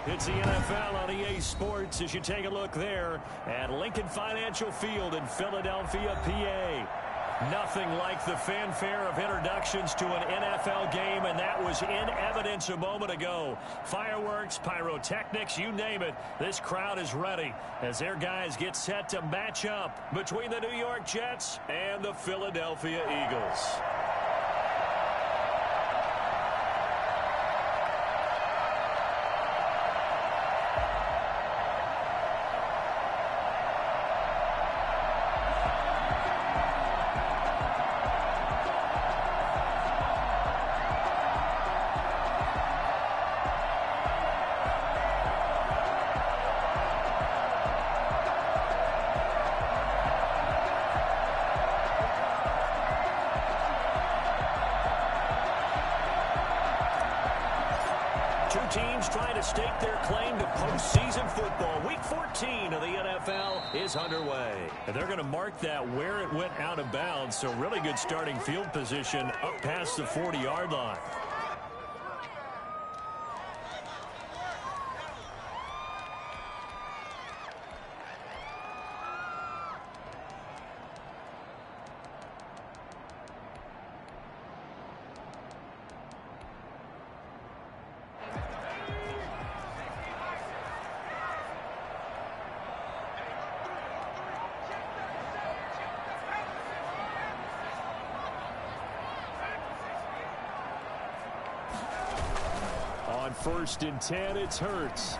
It's the NFL on EA Sports as you take a look there at Lincoln Financial Field in Philadelphia, PA. Nothing like the fanfare of introductions to an NFL game, and that was in evidence a moment ago. Fireworks, pyrotechnics, you name it. This crowd is ready as their guys get set to match up between the New York Jets and the Philadelphia Eagles. Two teams trying to stake their claim to postseason football. Week 14 of the NFL is underway. And they're going to mark that where it went out of bounds. So really good starting field position up past the 40-yard line. On 1st and 10, it's Hurts.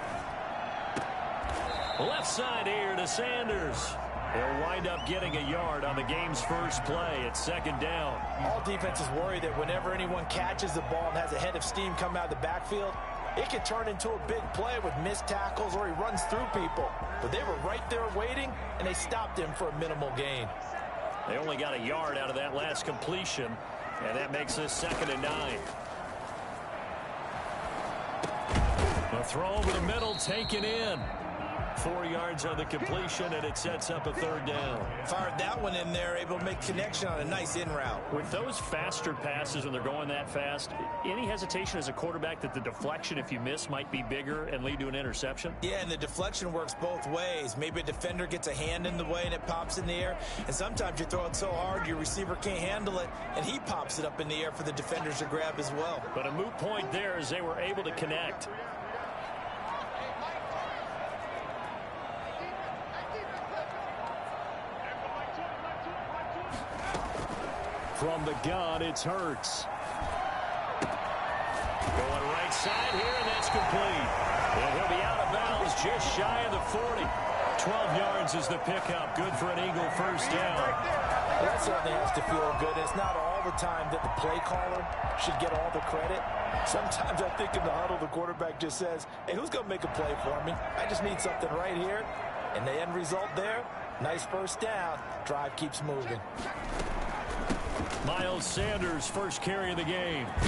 Left side here to Sanders. He'll wind up getting a yard on the game's first play. It's 2nd down. All defenses worry that whenever anyone catches the ball and has a head of steam come out of the backfield, it could turn into a big play with missed tackles or he runs through people. But they were right there waiting, and they stopped him for a minimal gain. They only got a yard out of that last completion, and that makes this 2nd and 9. A throw over the middle, taken in. 4 yards on the completion, and it sets up a 3rd down. Fired that one in there, able to make connection on a nice in route. With those faster passes when they're going that fast, any hesitation as a quarterback that the deflection, if you miss, might be bigger and lead to an interception? Yeah, and the deflection works both ways. Maybe a defender gets a hand in the way and it pops in the air, and sometimes you throw it so hard your receiver can't handle it, and he pops it up in the air for the defenders to grab as well. But a moot point there as they were able to connect. From the gun, it's Hurts. Going right side here, and that's complete. And he'll be out of bounds just shy of the 40. 12 yards is the pickup. Good for an Eagle first down. Well, that certainly has to feel good. It's not all the time that the play caller should get all the credit. Sometimes I think in the huddle, the quarterback just says, hey, who's going to make a play for me? I just need something right here. And the end result there, nice first down. Drive keeps moving. Miles Sanders, first carry of the game. A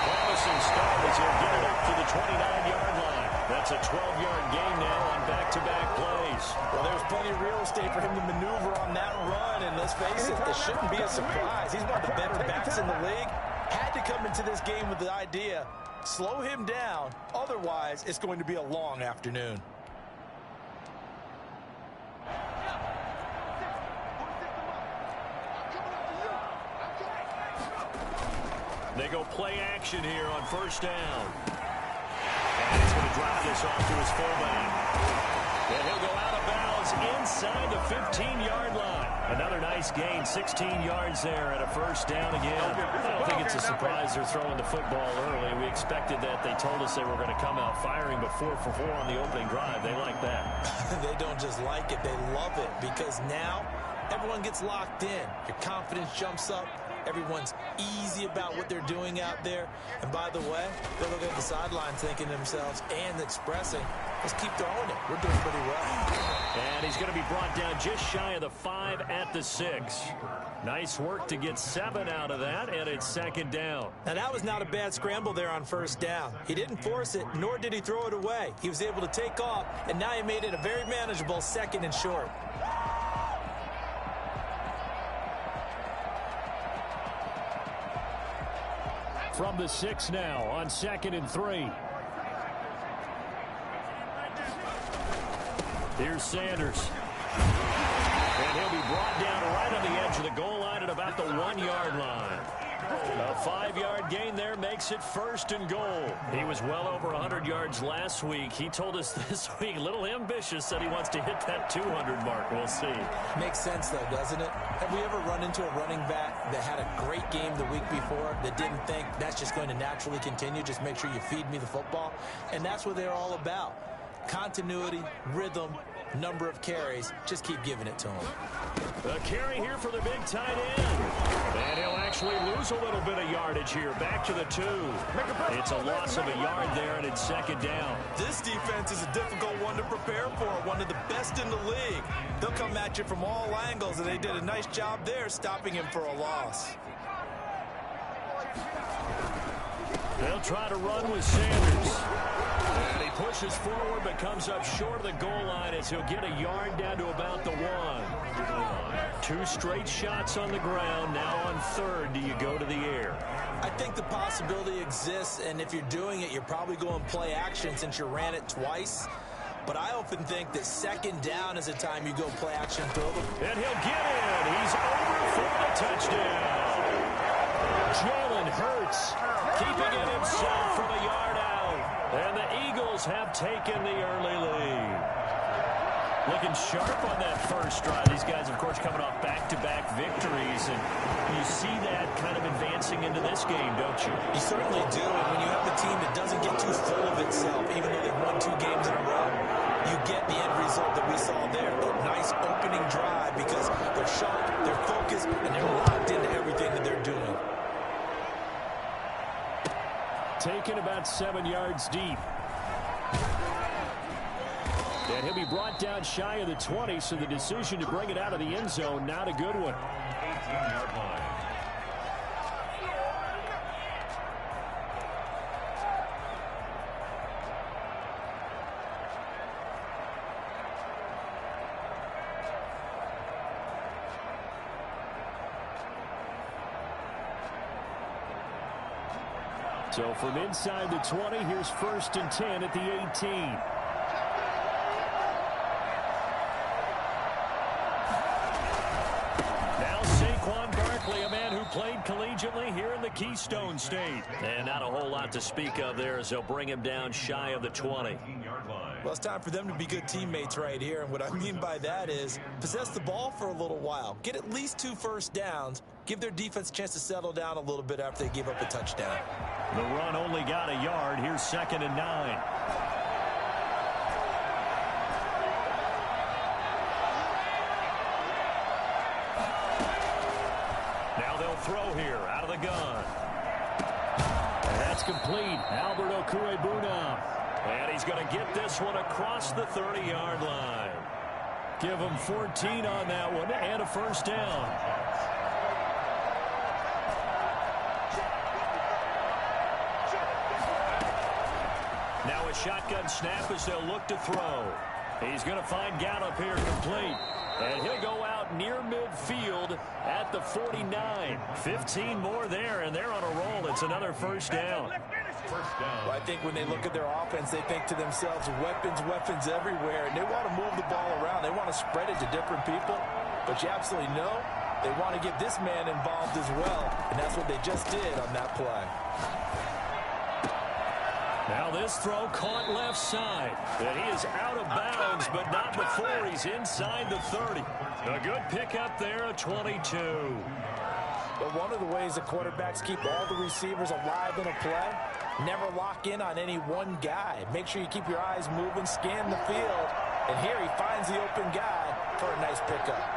promising start as he'll get it up to the 29-yard line. That's a 12-yard gain now on back-to-back plays. Well, there's plenty of real estate for him to maneuver on that run, and let's face it, this shouldn't be a surprise. He's one of the better backs in the league. Had to come into this game with the idea, slow him down, otherwise it's going to be a long afternoon. They go play action here on first down. And he's going to drop this off to his fullback. And he'll go out of bounds inside the 15-yard line. Another nice gain, 16 yards there and a first down again. I don't think it's a surprise they're throwing the football early. We expected that. They told us they were going to come out firing before for 4 on the opening drive. They like that. They don't just like it, they love it, because now everyone gets locked in. Your confidence jumps up. Everyone's easy about what they're doing out there. And by the way, they're looking at the sideline thinking to themselves and expressing, let's keep throwing it. We're doing pretty well. And he's going to be brought down just shy of the 5 at the 6. Nice work to get 7 out of that, and it's 2nd down. Now, that was not a bad scramble there on first down. He didn't force it, nor did he throw it away. He was able to take off, and now he made it a very manageable 2nd and short. from the 6 now on 2nd and 3. Here's Sanders. And he'll be brought down right on the edge of the goal line at about the 1-yard line. A 5-yard gain there makes it 1st and goal. He was well over 100 yards last week. He told us this week, a little ambitious, said he wants to hit that 200 mark. We'll see. Makes sense, though, doesn't it? Have we ever run into a running back that had a great game the week before that didn't think that's just going to naturally continue? Just make sure you feed me the football. And that's what they're all about. Continuity, rhythm, number of carries. Just keep giving it to him. A carry here for the big tight end. And he'll actually lose a little bit of yardage here. Back to the 2. It's a loss of a yard there, and it's 2nd down. This defense is a difficult one to prepare for. One of the best in the league. They'll come at you from all angles, and they did a nice job there stopping him for a loss. They'll try to run with Sanders. And he pushes forward but comes up short of the goal line as he'll get a yard down to about the 1. 2 straight shots on the ground. Now on 3rd, do you go to the air? I think the possibility exists, and if you're doing it, you're probably going play action since you ran it twice. But I often think that 2nd down is a time you go play action throw them. And he'll get in. He's over for the touchdown. Jalen Hurts keeping it himself from a yard out. And the Eagles have taken the early lead. Looking sharp on that first drive. These guys, of course, coming off back-to-back victories. And you see that kind of advancing into this game, don't you? You certainly do. And when you have a team that doesn't get too full of itself, even though they've won 2 games in a row, you get the end result that we saw there. A nice opening drive because they're sharp, they're focused, and they're locked into everything that they're doing. Taken about 7 yards deep. And he'll be brought down shy of the 20, so the decision to bring it out of the end zone, not a good one. 18-yard line. So from inside the 20, here's 1st and 10 at the 18. Played collegiately here in the Keystone State. And not a whole lot to speak of there as they'll bring him down shy of the 20. Well, it's time for them to be good teammates right here. And what I mean by that is possess the ball for a little while. Get at least 2 first downs. Give their defense a chance to settle down a little bit after they give up a touchdown. The run only got a yard. Here's 2nd and 9. Throw here out of the gun. And that's complete. Albert Okwuegbunam. And he's going to get this one across the 30-yard line. Give him 14 on that one and a first down. Now a shotgun snap as they'll look to throw. He's going to find Gallup here complete. And he'll go out near midfield at the 49. 15 more there, and they're on a roll. It's another first down. Well, I think when they look at their offense, they think to themselves, weapons everywhere. And they want to move the ball around. They want to spread it to different people. But you absolutely know they want to get this man involved as well. And that's what they just did on that play. Now this throw caught left side. And he is out of bounds, but not before he's inside the 30. A good pickup there, a 22. But one of the ways the quarterbacks keep all the receivers alive in a play, never lock in on any one guy. Make sure you keep your eyes moving, scan the field. And here he finds the open guy for a nice pickup.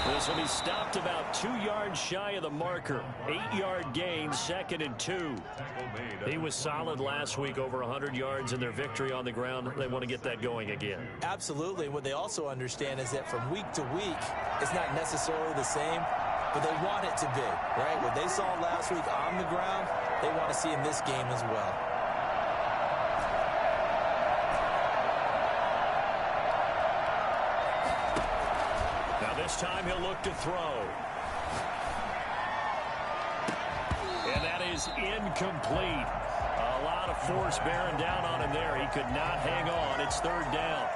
This will be stopped about 2 yards shy of the marker. 8-yard gain, 2nd and 2. He was solid last week, over 100 yards in their victory on the ground. They want to get that going again. Absolutely. What they also understand is that from week to week, it's not necessarily the same, but they want it to be, right? What they saw last week on the ground, they want to see in this game as well. This time he'll look to throw. And that is incomplete. A lot of force bearing down on him there. He could not hang on. It's third down.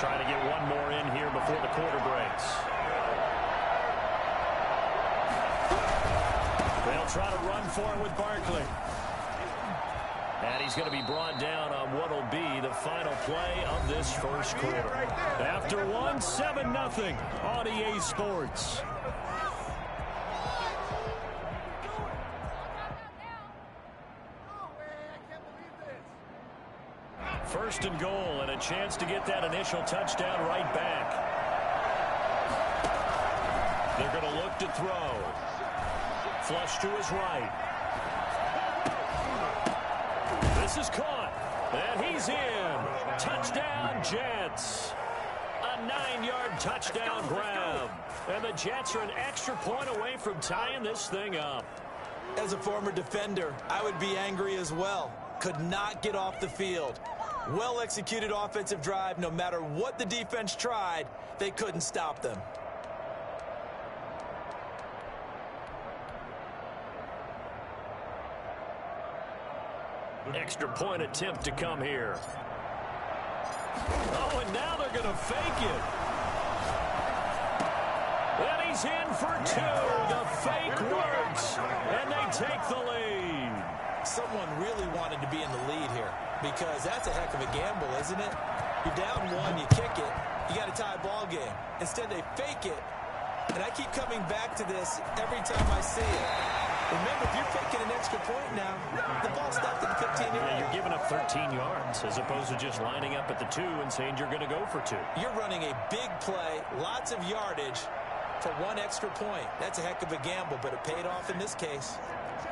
Trying to get one more in here before the quarter breaks. They'll try to run for it with Barkley. And he's going to be brought down on what will be the final play of this first quarter. After one, 7-0 on EA Sports. First and goal, and a chance to get that initial touchdown right back. They're going to look to throw. Flush to his right. This is caught, and he's in. Touchdown, Jets. A 9-yard touchdown grab. And the Jets are an extra point away from tying this thing up. As a former defender, I would be angry as well. Could not get off the field. Well-executed offensive drive. No matter what the defense tried, they couldn't stop them. Extra point attempt to come here. Oh, and now they're going to fake it. And he's in for two. The fake works, and they take the lead. Someone really wanted to be in the lead here because that's a heck of a gamble, isn't it? You're down one, you kick it, you got a tie ball game. Instead, they fake it, and I keep coming back to this every time I see it. Remember, if you're faking an extra point now, the ball's stopped at the 15 area. Yeah, you're giving up 13 yards as opposed to just lining up at the 2 and saying you're going to go for 2. You're running a big play, lots of yardage for one extra point. That's a heck of a gamble, but it paid off in this case.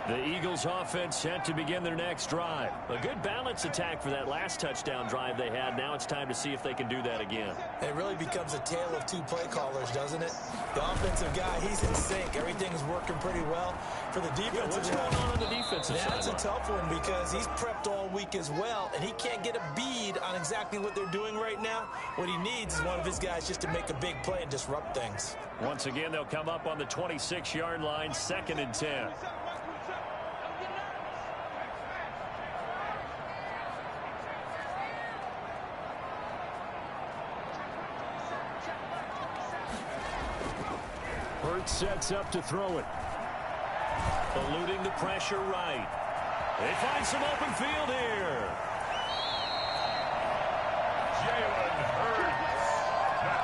The Eagles offense set to begin their next drive. A good balance attack for that last touchdown drive they had. Now it's time to see if they can do that again. It really becomes a tale of two play callers, doesn't it? The offensive guy, he's in sync. Everything's working pretty well. For the defensive guy, what's going on the defensive side? That's a tough one because he's prepped all week as well, and he can't get a bead on exactly what they're doing right now. What he needs is one of his guys just to make a big play and disrupt things. Once again, they'll come up on the 26-yard line, 2nd and 10. Hurts sets up to throw it. Eluding the pressure right. They find some open field here.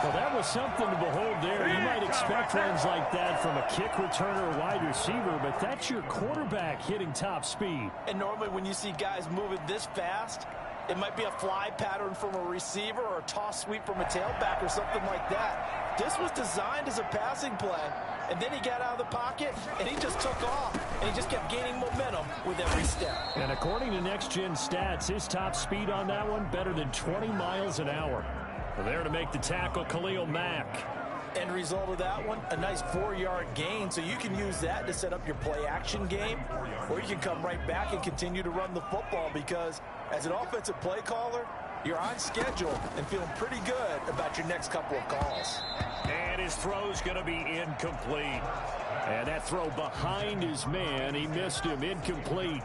Well, that was something to behold there. You might expect runs like that from a kick returner or wide receiver, but that's your quarterback hitting top speed. And normally when you see guys moving this fast, it might be a fly pattern from a receiver or a toss sweep from a tailback or something like that. This was designed as a passing play, and then he got out of the pocket, and he just took off, and he just kept gaining momentum with every step. And according to Next Gen Stats, his top speed on that one, better than 20 miles an hour. There to make the tackle, Khalil Mack. End result of that one, a nice 4-yard gain, so you can use that to set up your play-action game, or you can come right back and continue to run the football because as an offensive play caller, you're on schedule and feeling pretty good about your next couple of calls. And his throw's going to be incomplete. And that throw behind his man, he missed him, incomplete.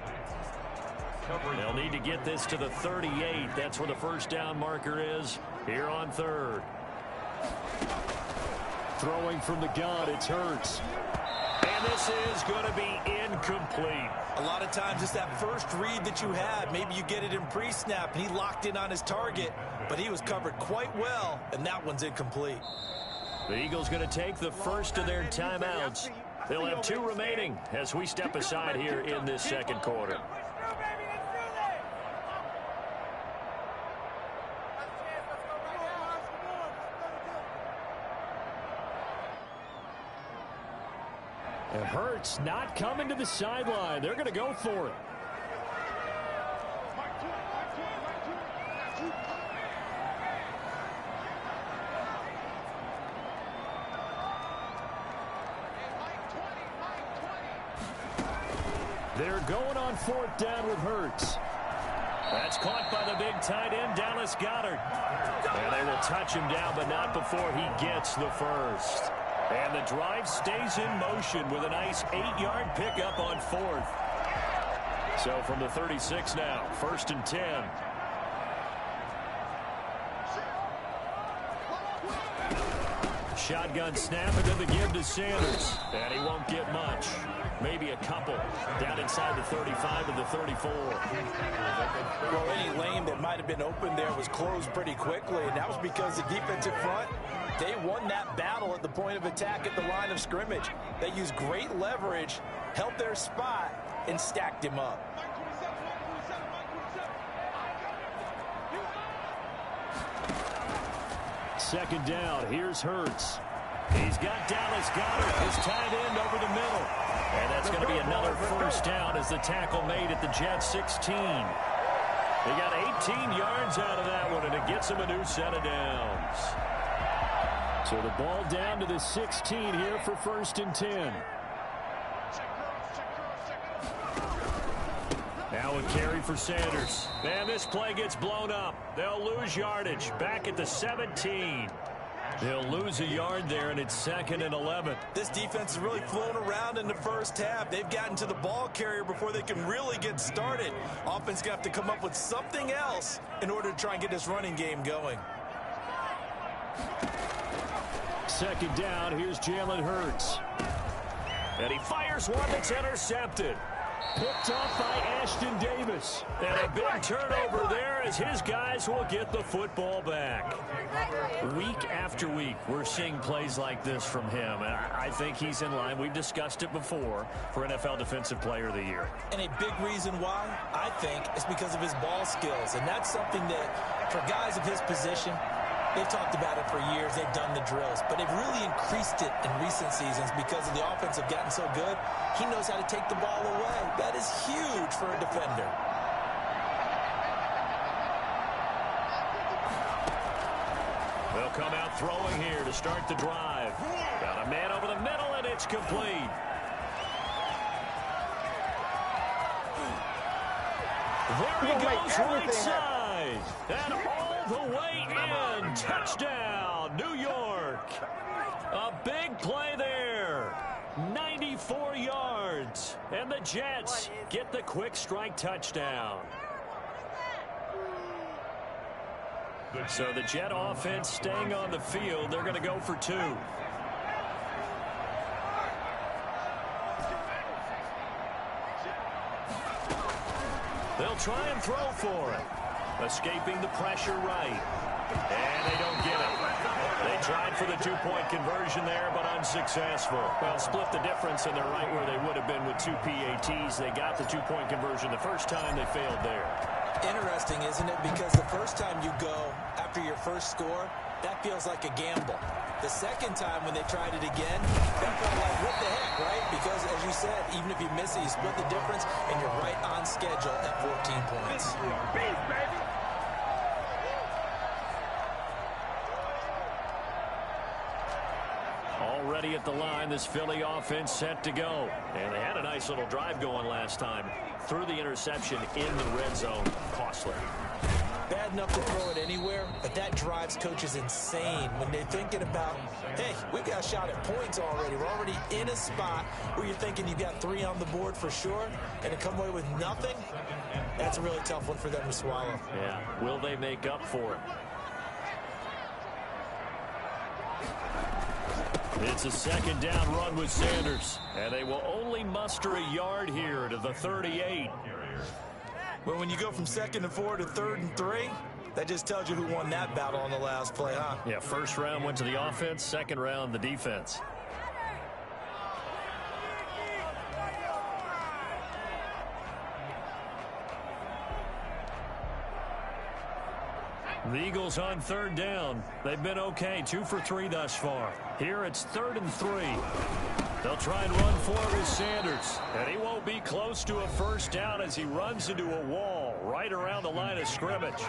They'll need to get this to the 38. That's where the first down marker is here on 3rd. Throwing from the gun, it's Hurts. And this is going to be incomplete. A lot of times it's that first read that you had. Maybe you get it in pre-snap, and he locked in on his target, but he was covered quite well, and that one's incomplete. The Eagles going to take the first of their timeouts. They'll have 2 remaining as we step aside here in this second quarter. And Hurts not coming to the sideline. They're going to go for it. They're going on 4th down with Hurts. That's caught by the big tight end, Dallas Goedert. And they will touch him down, but not before he gets the first. And the drive stays in motion with a nice 8-yard pickup on fourth. So from the 36 now, 1st and 10. Shotgun snap and then the give to Sanders. And he won't get much. Maybe a couple down inside the 35 to the 34. Well, any lane that might have been open there was closed pretty quickly, and that was because the defensive front, they won that battle at the point of attack at the line of scrimmage. They used great leverage, held their spot, and stacked him up. Second down, here's Hurts. He's got Dallas Goedert, his tight end, over the middle. And that's going to be another first down as the tackle made at the Jets 16. He got 18 yards out of that one, and it gets him a new set of downs. So the ball down to the 16 here for 1st and 10. Now a carry for Sanders. And this play gets blown up. They'll lose yardage. Back at the 17. They'll lose a yard there, and it's 2nd and 11. This defense is really flown around in the first half. They've gotten to the ball carrier before they can really get started. Offense going to have to come up with something else in order to try and get this running game going. Second down, here's Jalen Hurts. And he fires one that's intercepted. Picked off by Ashton Davis. And a big turnover there as his guys will get the football back. Week after week, we're seeing plays like this from him. And I think he's in line. We've discussed it before for NFL Defensive Player of the Year. And a big reason why, I think, is because of his ball skills. And that's something that, for guys of his position, they've talked about it for years. They've done the drills. But they've really increased it in recent seasons because of the offense have gotten so good. He knows how to take the ball away. That is huge for a defender. They'll come out throwing here to start the drive. Got a man over the middle, and it's complete. There he goes, right side. And all the way in. Touchdown, New York. A big play there. 94 yards. And the Jets get the quick strike touchdown. So the Jet offense staying on the field. They're going to go for 2. They'll try and throw for it. Escaping the pressure right. And they don't get it. They tried for the 2-point conversion there, but unsuccessful. Well, split the difference, and they're right where they would have been with 2 PATs. They got the 2-point conversion the first time. They failed there. Interesting, isn't it? Because the first time you go after your first score, that feels like a gamble. The second time when they tried it again, that felt like, what the heck, right? Because, as you said, even if you miss it, you split the difference, and you're right on schedule at 14 points. Already at the line, this Philly offense set to go. And they had a nice little drive going last time. Threw the interception in the red zone. Costly. Bad enough to throw it anywhere, but that drives coaches insane when they're thinking about, hey, we've got a shot at points already. We're already in a spot where you're thinking you've got 3 on the board for sure, and to come away with nothing, that's a really tough one for them to swallow. Yeah, will they make up for it? It's a second down run with Sanders, and they will only muster a yard here to the 38. But when you go from 2nd and 4 to 3rd and 3, that just tells you who won that battle on the last play, huh? Yeah, first round went to the offense, second round the defense. The Eagles on 3rd down. They've been okay, 2 for 3 thus far. Here it's 3rd and 3. They'll try and run for his Sanders. And he won't be close to a first down as he runs into a wall right around the line of scrimmage.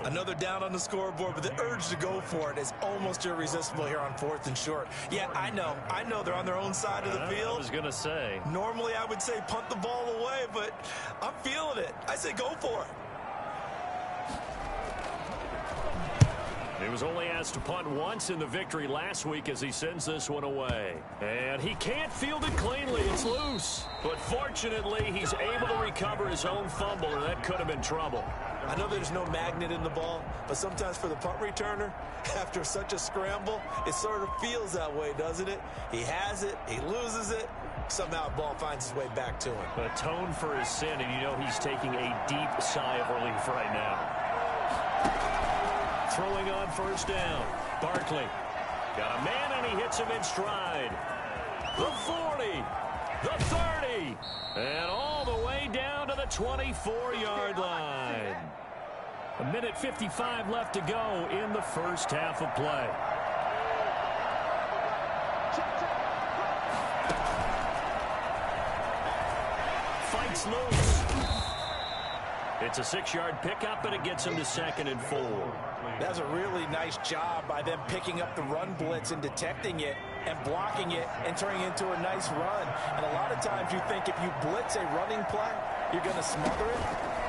Another down on the scoreboard, but the urge to go for it is almost irresistible here on 4th and short. Yeah, I know they're on their own side of the field. I was going to say. Normally I would say punt the ball away, but I'm feeling it. I say go for it. He was only asked to punt once in the victory last week as he sends this one away. And he can't field it cleanly. It's loose. But fortunately, he's able to recover his own fumble, and that could have been trouble. I know there's no magnet in the ball, but sometimes for the punt returner, after such a scramble, it sort of feels that way, doesn't it? He has it, he loses it, somehow the ball finds its way back to him. Atone for his sin, and you know he's taking a deep sigh of relief right now. Throwing on first down. Barkley got a man, and he hits him in stride. The 40, the 30, and all the way down to the 24-yard line. 1:55 left to go in the first half of play. Fights loose. It's a 6-yard pickup, and it gets him to 2nd and 4. That's a really nice job by them picking up the run blitz and detecting it and blocking it and turning it into a nice run. And a lot of times you think if you blitz a running play, you're going to smother it.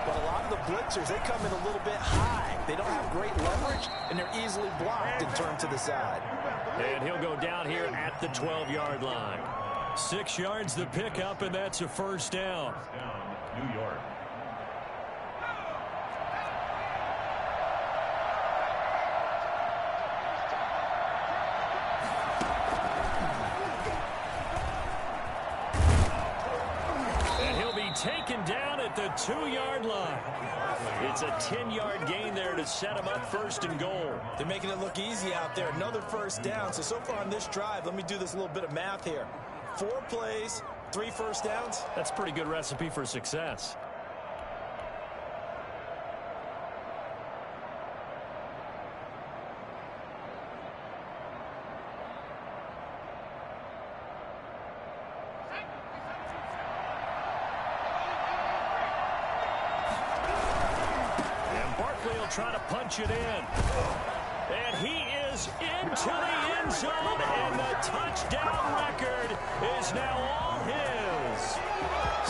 But a lot of the blitzers, they come in a little bit high. They don't have great leverage, and they're easily blocked and turned to the side. And he'll go down here at the 12-yard line. 6 yards the pickup, and that's a first down. New York. Taken down at the 2-yard line. It's a 10-yard gain there to set him up 1st and goal. They're making it look easy out there. Another first down. So far on this drive, let me do this little bit of math here. 4 plays, 3 first downs. That's a pretty good recipe for success. Try to punch it in. And he is into the end zone, and the touchdown record is now all his.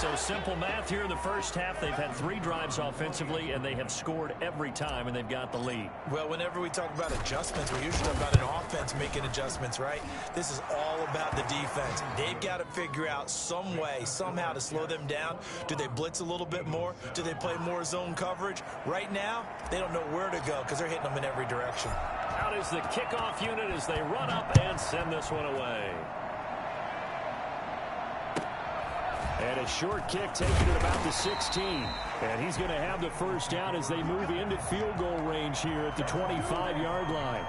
So simple math here in the first half. They've had 3 drives offensively, and they have scored every time, and they've got the lead. Well, whenever we talk about adjustments, we usually talk about an offense making adjustments, right? This is all about the defense. They've got to figure out some way, somehow to slow them down. Do they blitz a little bit more? Do they play more zone coverage? Right now, they don't know where to go because they're hitting them in every direction. Out is the kickoff unit as they run up and send this one away. And a short kick taken at about the 16. And he's going to have the first down as they move into field goal range here at the 25-yard line.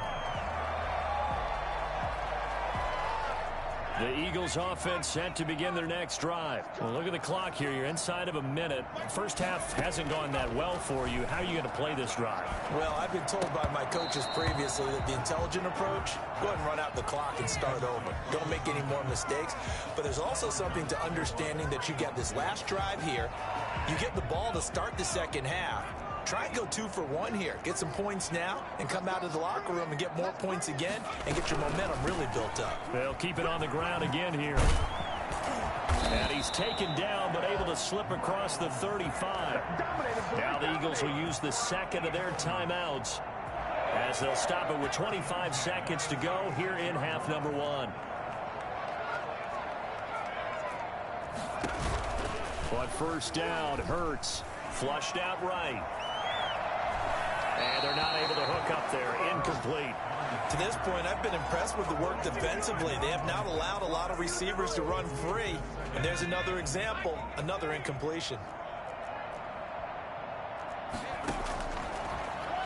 The Eagles offense set to begin their next drive. Well, look at the clock here. You're inside of a minute. First half hasn't gone that well for you. How are you going to play this drive? Well, I've been told by my coaches previously that the intelligent approach, go ahead and run out the clock and start over. Don't make any more mistakes. But there's also something to understanding that you get this last drive here. You get the ball to start the second half. Try and go 2 for 1 here. Get some points now and come out of the locker room and get more points again and get your momentum really built up. They'll keep it on the ground again here. And he's taken down but able to slip across the 35. Now the Eagles will use the second of their timeouts as they'll stop it with 25 seconds to go here in half number 1. On first down, Hurts flushed out right. And they're not able to hook up there. Incomplete. To this point, I've been impressed with the work defensively. They have not allowed a lot of receivers to run free. And there's another example, another incompletion.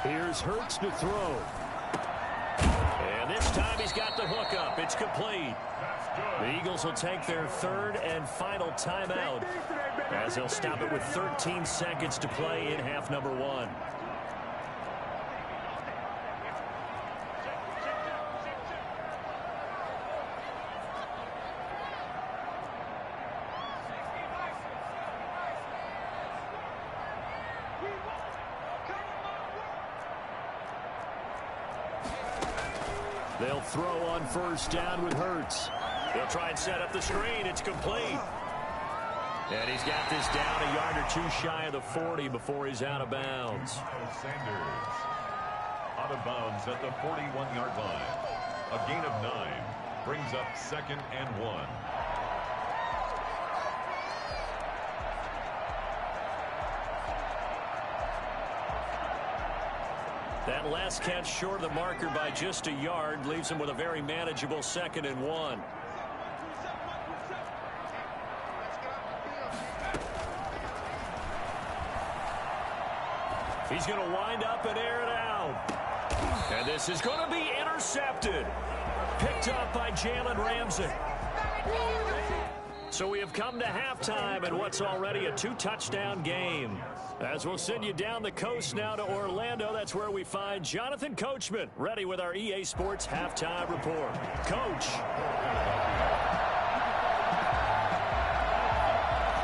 Here's Hurts to throw. And this time he's got the hook up. It's complete. The Eagles will take their 3rd and final timeout as they'll stop it with 13 seconds to play in half number 1. They'll throw on first down with Hurts. They'll try and set up the screen. It's complete. And he's got this down a yard or 2 shy of the 40 before he's out of bounds. out of bounds at the 41-yard line. A gain of 9 brings up 2nd and 1. That last catch short of the marker by just a yard leaves him with a very manageable 2nd and 1. He's going to wind up and air it out. And this is going to be intercepted. Picked up by Jalen Ramsey. So we have come to halftime in what's already a 2-touchdown game. As we'll send you down the coast now to Orlando, that's where we find Jonathan Coachman, ready with our EA Sports Halftime Report. Coach.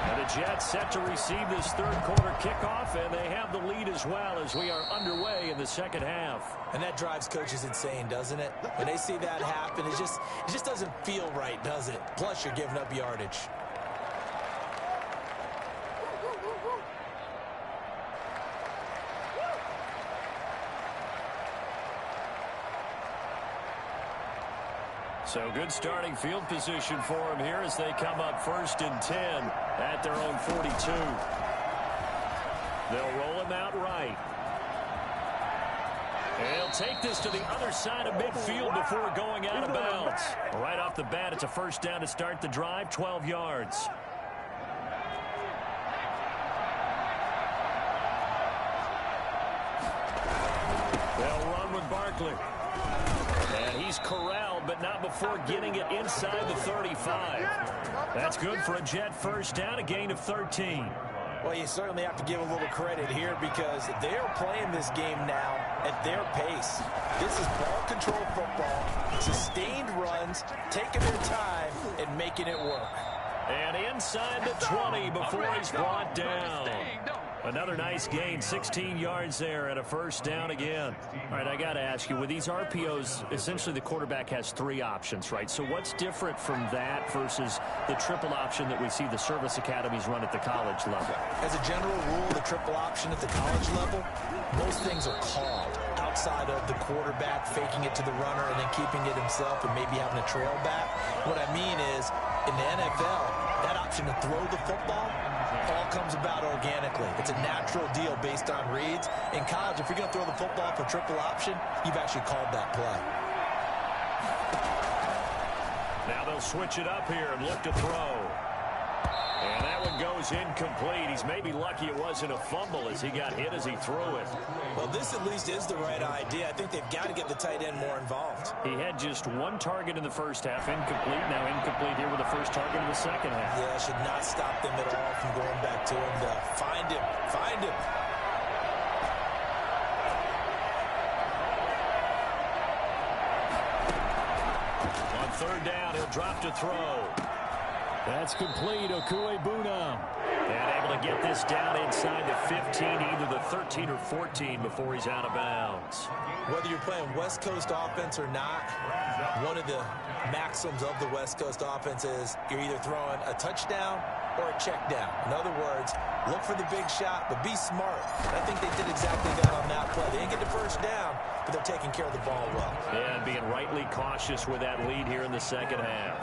And the Jets set to receive this third quarter kickoff, and they have the lead as well as we are underway in the second half. And that drives coaches insane, doesn't it? When they see that happen, it just doesn't feel right, does it? Plus, you're giving up yardage. So good starting field position for them here as they come up 1st and 10 at their own 42. They'll roll him out right. And he'll take this to the other side of midfield before going out of bounds. Right off the bat, it's a first down to start the drive, 12 yards. They'll run with Barkley. And he's corralled, but not before getting it inside the 35. That's good for a Jet first down, a gain of 13. Well, you certainly have to give a little credit here because they're playing this game now at their pace. This is ball control football, sustained runs, taking their time, and making it work. And inside the 20 before he's brought down. Another nice gain, 16 yards there and a first down again. All right, I got to ask you, with these RPOs, essentially the quarterback has 3 options, right? So what's different from that versus the triple option that we see the service academies run at the college level? As a general rule, the triple option at the college level, most things are called outside of the quarterback faking it to the runner and then keeping it himself and maybe having a trail back. What I mean is, in the NFL, that option to throw the football all comes about organically. It's a natural deal based on reads. In college, if you're going to throw the football for triple option, you've actually called that play. Now they'll switch it up here and look to throw. And that one goes incomplete. He's maybe lucky it wasn't a fumble as he got hit as he threw it. Well, this at least is the right idea. I think they've got to get the tight end more involved. He had just 1 target in the first half, incomplete. Now incomplete here with the first target in the second half. Yeah, should not stop them at all from going back to him to find him. Find him. On 3rd down, he'll drop to throw. That's complete. Okuebuna. And able to get this down inside the 15, either the 13 or 14 before he's out of bounds. Whether you're playing West Coast offense or not, one of the maxims of the West Coast offense is you're either throwing a touchdown or a check down. In other words, look for the big shot, but be smart. And I think they did exactly that on that play. They didn't get the first down, but they're taking care of the ball well. Yeah, and being rightly cautious with that lead here in the second half.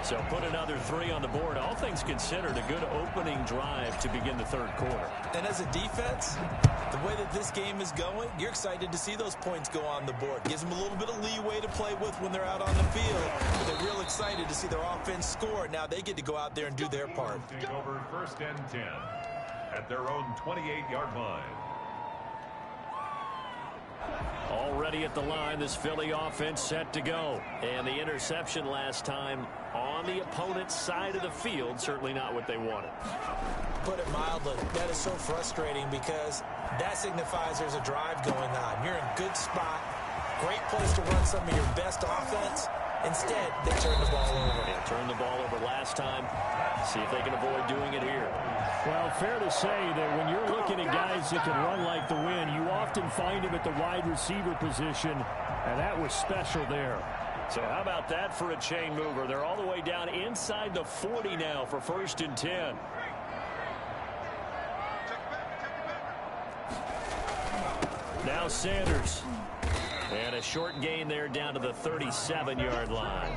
So put another 3 on the board. All things considered, a good opening drive to begin the third quarter. And as a defense, the way that this game is going, you're excited to see those points go on the board. Gives them a little bit of leeway to play with when they're out on the field. But they're real excited to see their offense score. Now they get to go out there and do their part. Take over 1st and 10 at their own 28-yard line. Already at the line, this Philly offense set to go. And the interception last time on the opponent's side of the field, certainly not what they wanted. Put it mildly, that is so frustrating because that signifies there's a drive going on. You're in a good spot, great place to run some of your best offense. Instead, they turn the ball over. Yeah, turned the ball over last time. See if they can avoid doing it here. Well, fair to say that when you're looking at guys that can run like the wind, you often find them at the wide receiver position, and that was special there. So how about that for a chain mover? They're all the way down inside the 40 now for 1st and 10. Now Sanders. And a short gain there down to the 37-yard line.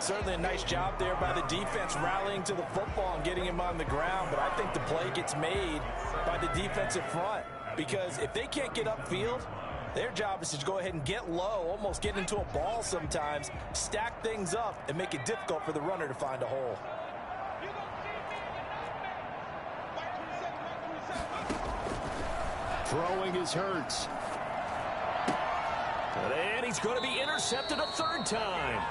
Certainly a nice job there by the defense rallying to the football and getting him on the ground. But I think the play gets made by the defensive front. Because if they can't get upfield, their job is to go ahead and get low, almost get into a ball sometimes, stack things up, and make it difficult for the runner to find a hole. Throwing is Hurts. And he's going to be intercepted a third time.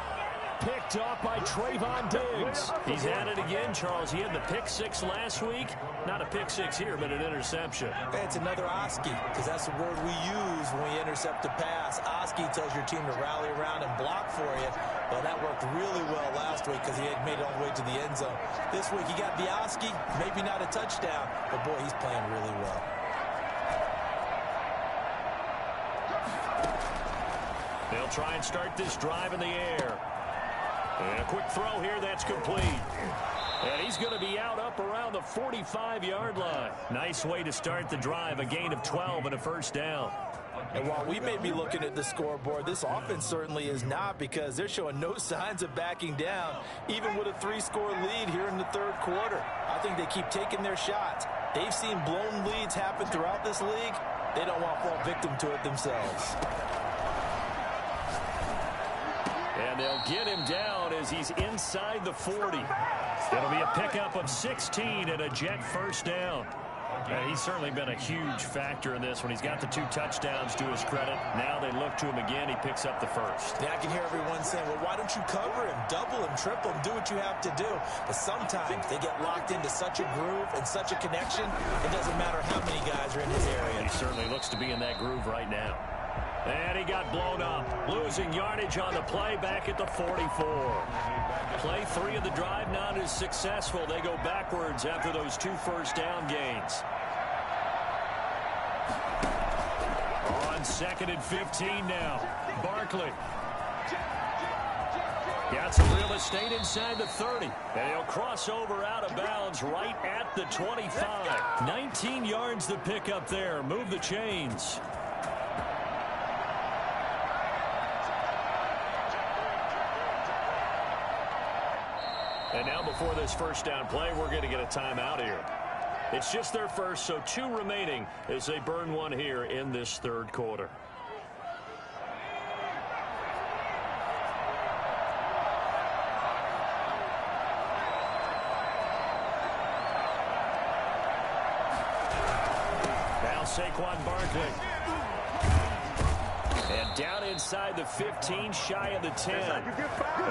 Picked off by Trayvon Diggs. He's at it again, Charles. He had the pick six last week. Not a pick six here, but an interception. It's another Oski, because that's the word we use when we intercept a pass. Oski tells your team to rally around and block for you. Well, that worked really well last week because he had made it all the way to the end zone. This week he got the Oski, maybe not a touchdown, but boy, he's playing really well. They'll try and start this drive in the air. And a quick throw here, that's complete. And he's going to be out up around the 45-yard line. Nice way to start the drive, a gain of 12 and a first down. And while we may be looking at the scoreboard, this offense certainly is not, because they're showing no signs of backing down, even with a 3-score lead here in the third quarter. I think they keep taking their shots. They've seen blown leads happen throughout this league. They don't want to fall victim to it themselves. And they'll get him down as he's inside the 40. It'll be a pickup of 16 and a Jet first down. And he's certainly been a huge factor in this when he's got the 2 touchdowns to his credit. Now they look to him again. He picks up the first. Yeah, I can hear everyone saying, well, why don't you cover him, double him, triple him, do what you have to do. But sometimes they get locked into such a groove and such a connection, it doesn't matter how many guys are in his area. He certainly looks to be in that groove right now. And he got blown up, losing yardage on the play back at the 44. Play 3 of the drive not as successful. They go backwards after those 2 first down gains. On 2nd and 15 now. Barkley. Got some real estate inside the 30. And he'll cross over out of bounds right at the 25. 19 yards to pick up there. Move the chains. And now before this first down play, we're going to get a timeout here. It's just their first, so 2 remaining as they burn one here in this third quarter. Now Saquon Barkley. And down inside the 15, shy of the 10.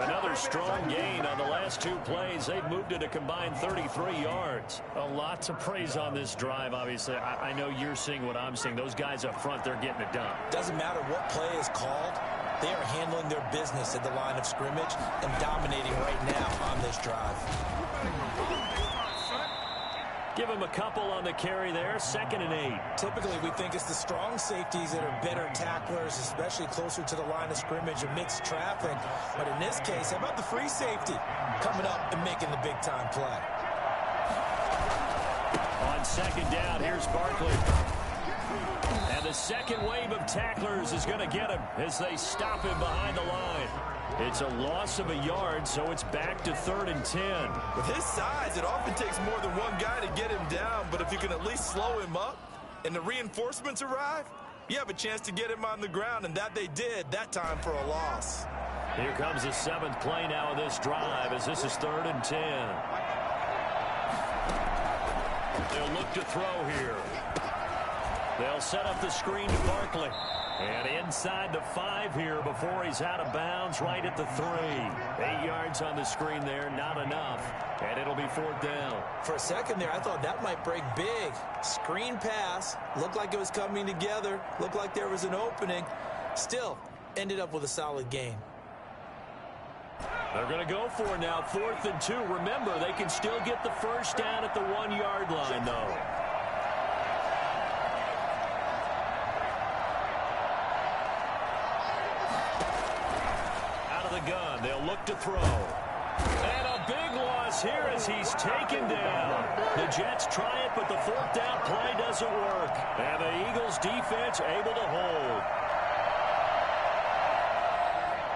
Another strong gain on the last 2 plays. They've moved it a combined 33 yards. A lot to praise on this drive, obviously. I know you're seeing what I'm seeing. Those guys up front, they're getting it done. Doesn't matter what play is called. They are handling their business at the line of scrimmage and dominating right now on this drive. Give him a couple on the carry there. 2nd and 8. Typically, we think it's the strong safeties that are better tacklers, especially closer to the line of scrimmage amidst traffic. But in this case, how about the free safety coming up and making the big-time play? On 2nd down, here's Barkley. And the second wave of tacklers is going to get him as they stop him behind the line. It's a loss of a yard, so it's back to 3rd and 10. With his size, it often takes more than one guy to get him down, but if you can at least slow him up and the reinforcements arrive, you have a chance to get him on the ground, and that they did, that time for a loss. Here comes the 7th play now of this drive as this is 3rd and 10. They'll look to throw here. They'll set up the screen to Barkley. And inside the 5 here before he's out of bounds right at the 3. 8 yards on the screen there, not enough. And it'll be 4th down. For a second there, I thought that might break big. Screen pass. Looked like it was coming together. Looked like there was an opening. Still, ended up with a solid gain. They're going to go for it now. 4th and 2. Remember, they can still get the first down at the 1-yard line, though. Gun. They'll look to throw. And a big one across here as he's taken down. The Jets try it, but the fourth down play doesn't work. And the Eagles defense able to hold.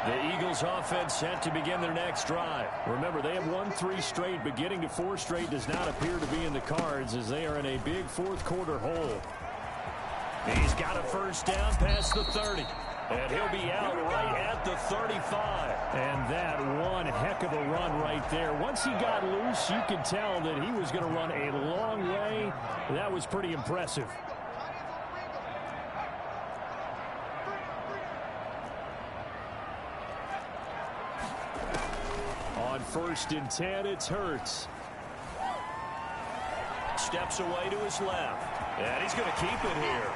The Eagles offense set to begin their next drive. Remember, they have won 3 straight, but getting to 4 straight does not appear to be in the cards as they are in a big fourth quarter hole. He's got a first down past the 30. And he'll be out right at the 35. And that one heck of a run right there. Once he got loose, you could tell that he was going to run a long way. That was pretty impressive. On 1st and 10, it's Hurts. Steps away to his left. And he's going to keep it here.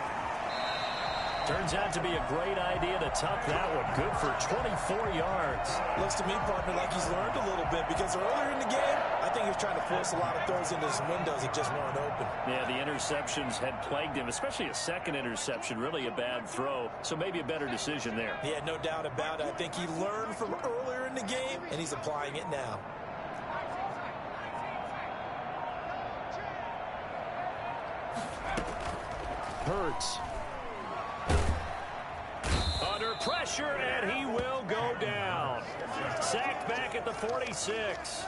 Turns out to be a great idea to tuck that one. Good for 24 yards. Looks to me, partner, like he's learned a little bit because earlier in the game, I think he was trying to force a lot of throws into some windows that just weren't open. Yeah, the interceptions had plagued him, especially a second interception. Really a bad throw, so maybe a better decision there. Yeah, no doubt about it. I think he learned from earlier in the game, and he's applying it now. Hurts. Under pressure, and he will go down. Sacked back at the 46.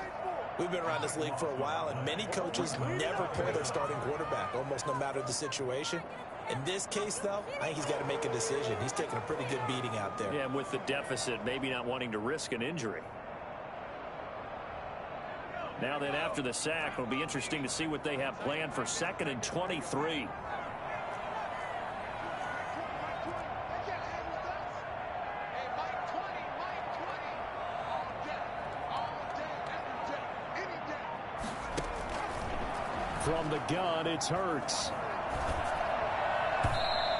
We've been around this league for a while, and many coaches never pull their starting quarterback, almost no matter the situation. In this case, though, I think he's got to make a decision. He's taking a pretty good beating out there. Yeah, with the deficit, maybe not wanting to risk an injury. Now then, after the sack, it'll be interesting to see what they have planned for 2nd and 23. From the gun, it's Hurts.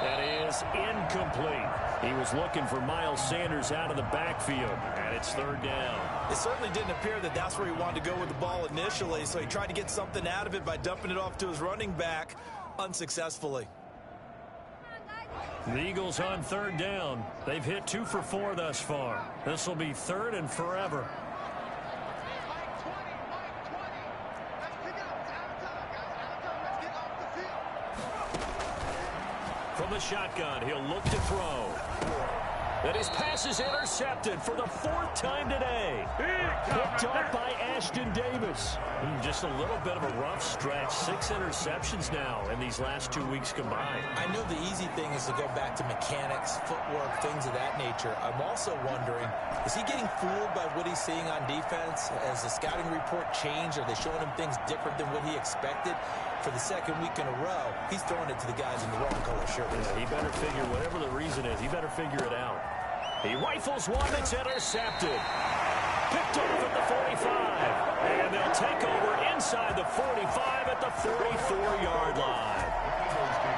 That is incomplete. He was looking for Miles Sanders out of the backfield, and it's 3rd down. It certainly didn't appear that that's where he wanted to go with the ball initially, so he tried to get something out of it by dumping it off to his running back unsuccessfully. The Eagles on 3rd down. They've hit 2 for 4 thus far. This will be 3rd and forever. From the shotgun, he'll look to throw. And his pass is intercepted for the 4th time today. Picked up by Ashton Davis. Just a little bit of a rough stretch. 6 interceptions now in these last 2 weeks combined. I know the easy thing is to go back to mechanics, footwork, things of that nature. I'm also wondering, is he getting fooled by what he's seeing on defense? Has the scouting report changed? Are they showing him things different than what he expected? For the 2nd week in a row, he's throwing it to the guys in the wrong color shirts. Yeah, he better figure, whatever the reason is, he better figure it out. He rifles one that's intercepted. Picked off at the 45. And they'll take over inside the 45 at the 44-yard line.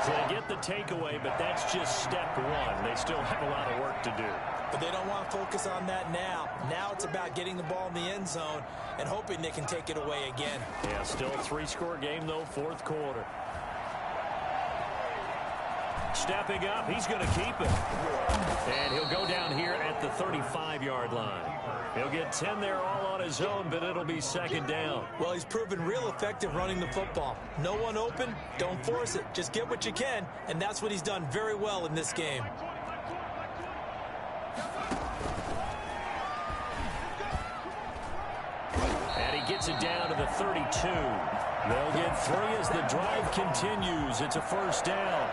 So they get the takeaway, but that's just step 1. They still have a lot of work to do. But they don't want to focus on that now. Now it's about getting the ball in the end zone and hoping they can take it away again. Yeah, still a 3-score game, though, 4th quarter. Stepping up, he's going to keep it. And he'll go down here at the 35-yard line. He'll get 10 there all on his own, but it'll be 2nd down. Well, he's proven real effective running the football. No one open, don't force it. Just get what you can, and that's what he's done very well in this game. And he gets it down to the 32. They'll get 3 as the drive continues. It's a 1st down.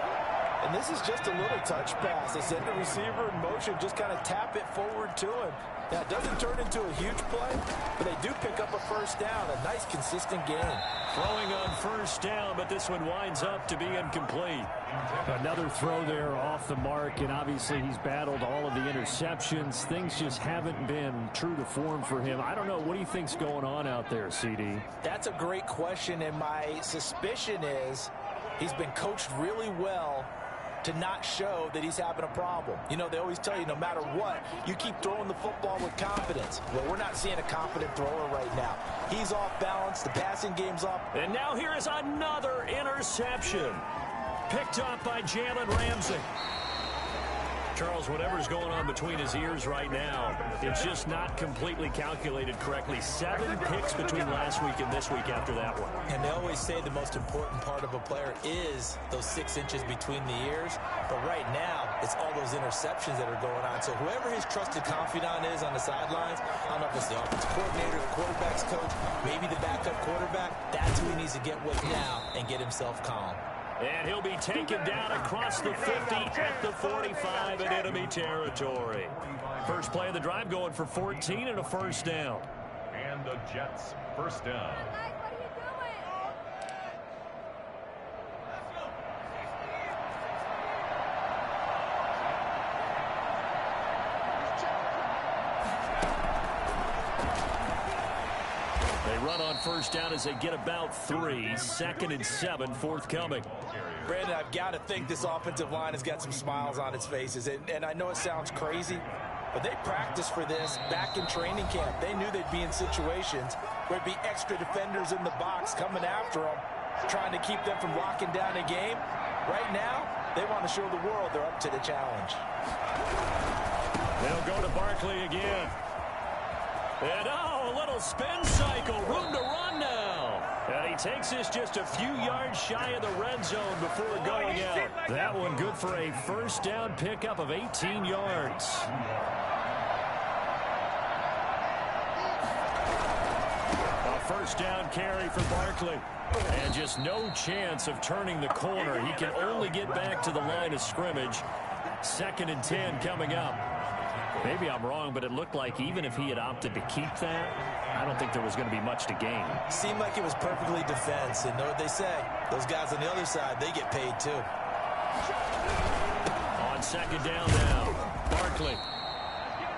And this is just a little touch pass. They send the receiver in motion, just kind of tap it forward to him. Now, it doesn't turn into a huge play, but they do pick up a 1st down, a nice, consistent gain. Throwing on 1st down, but this one winds up to be incomplete. Another throw there off the mark, and obviously he's battled all of the interceptions. Things just haven't been true to form for him. I don't know. What do you think's going on out there, CD? That's a great question, and my suspicion is he's been coached really well to not show that he's having a problem. You know, they always tell you no matter what, you keep throwing the football with confidence. Well, we're not seeing a confident thrower right now. He's off balance. The passing game's off. And now here is another interception. Picked up by Jalen Ramsey. Charles, whatever's going on between his ears right now, it's just not completely calculated correctly. 7 picks between last week and this week after that one. And they always say the most important part of a player is those 6 inches between the ears. But right now, it's all those interceptions that are going on. So whoever his trusted confidant is on the sidelines, I don't know if it's the offensive coordinator, the quarterback's coach, maybe the backup quarterback, that's who he needs to get with now and get himself calm. And he'll be taken down across the 50 at the 45 in enemy territory. First play of the drive going for 14 and a first down. And the Jets first down. Run on first down as they get about 3. 2nd and 7 forthcoming. Brandon, I've got to think this offensive line has got some smiles on its faces. And I know it sounds crazy, but they practiced for this back in training camp. They knew they'd be in situations where there'd be extra defenders in the box coming after them, trying to keep them from locking down a game. Right now, they want to show the world they're up to the challenge. They'll go to Barkley again. And a little spin cycle, room to run now. And he takes this just a few yards shy of the red zone before going out. That one good for a first down pickup of 18 yards. A first down carry for Barkley. And just no chance of turning the corner. He can only get back to the line of scrimmage. 2nd and 10 coming up. Maybe I'm wrong, but it looked like even if he had opted to keep that, I don't think there was going to be much to gain. Seemed like it was perfectly defense. And know what they say? Those guys on the other side, they get paid too. On 2nd down now, Barkley.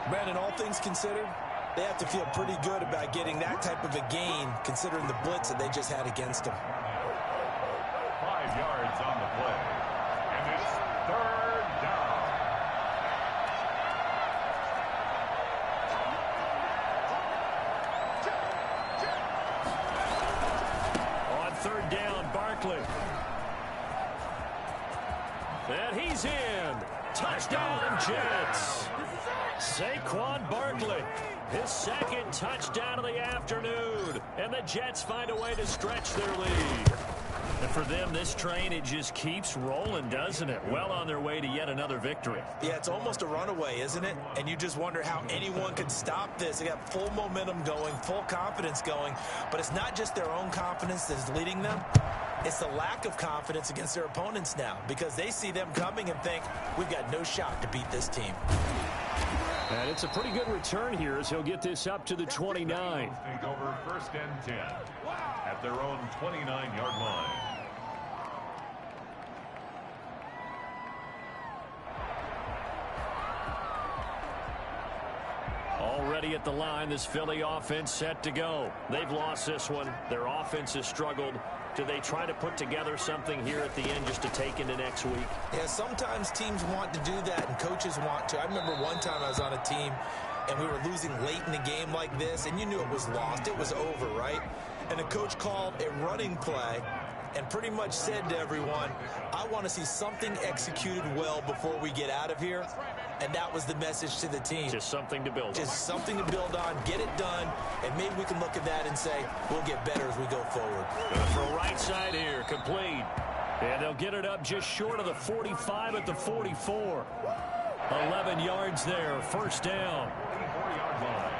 Brandon, all things considered, they have to feel pretty good about getting that type of a gain, considering the blitz that they just had against them. 5 yards on the play. And it's 3rd down. On 3rd down, Barkley. And he's in. Touchdown, Jets. Saquon Barkley, his 2nd touchdown of the afternoon. And the Jets find a way to stretch their lead. And for them, this train, it just keeps rolling, doesn't it? Well on their way to yet another victory. Yeah, it's almost a runaway, isn't it? And you just wonder how anyone could stop this. They got full momentum going, full confidence going. But it's not just their own confidence that's leading them. It's the lack of confidence against their opponents now, because they see them coming and think, we've got no shot to beat this team. And it's a pretty good return here as he'll get this up to the 29. Take over 1st and 10 at their own 29-yard line. Already at the line, this Philly offense set to go. They've lost this one. Their offense has struggled. Do they try to put together something here at the end just to take into next week? Yeah, sometimes teams want to do that and coaches want to. I remember one time I was on a team and we were losing late in the game like this, and you knew it was lost. It was over, right? And the coach called a running play and pretty much said to everyone, I want to see something executed well before we get out of here. And that was the message to the team. Just something to build on. Just something to build on, get it done, and maybe we can look at that and say, we'll get better as we go forward. Gonna throw right side here, complete. And they'll get it up just short of the 45 at the 44. 11 yards there, first down. 24-yard line.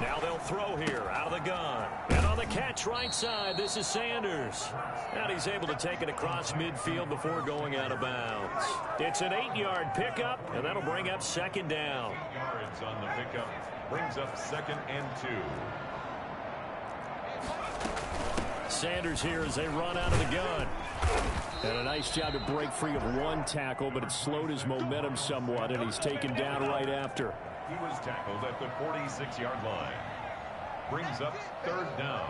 Now they'll throw here, out of the gun. And on the catch right side, this is Sanders. And he's able to take it across midfield before going out of bounds. It's an 8-yard pickup, and that'll bring up 2nd down. 8 yards on the pickup brings up 2nd and 2. Sanders here as they run out of the gun. And a nice job to break free of one tackle, but it slowed his momentum somewhat, and he's taken down right after. He was tackled at the 46-yard line. Brings up 3rd down.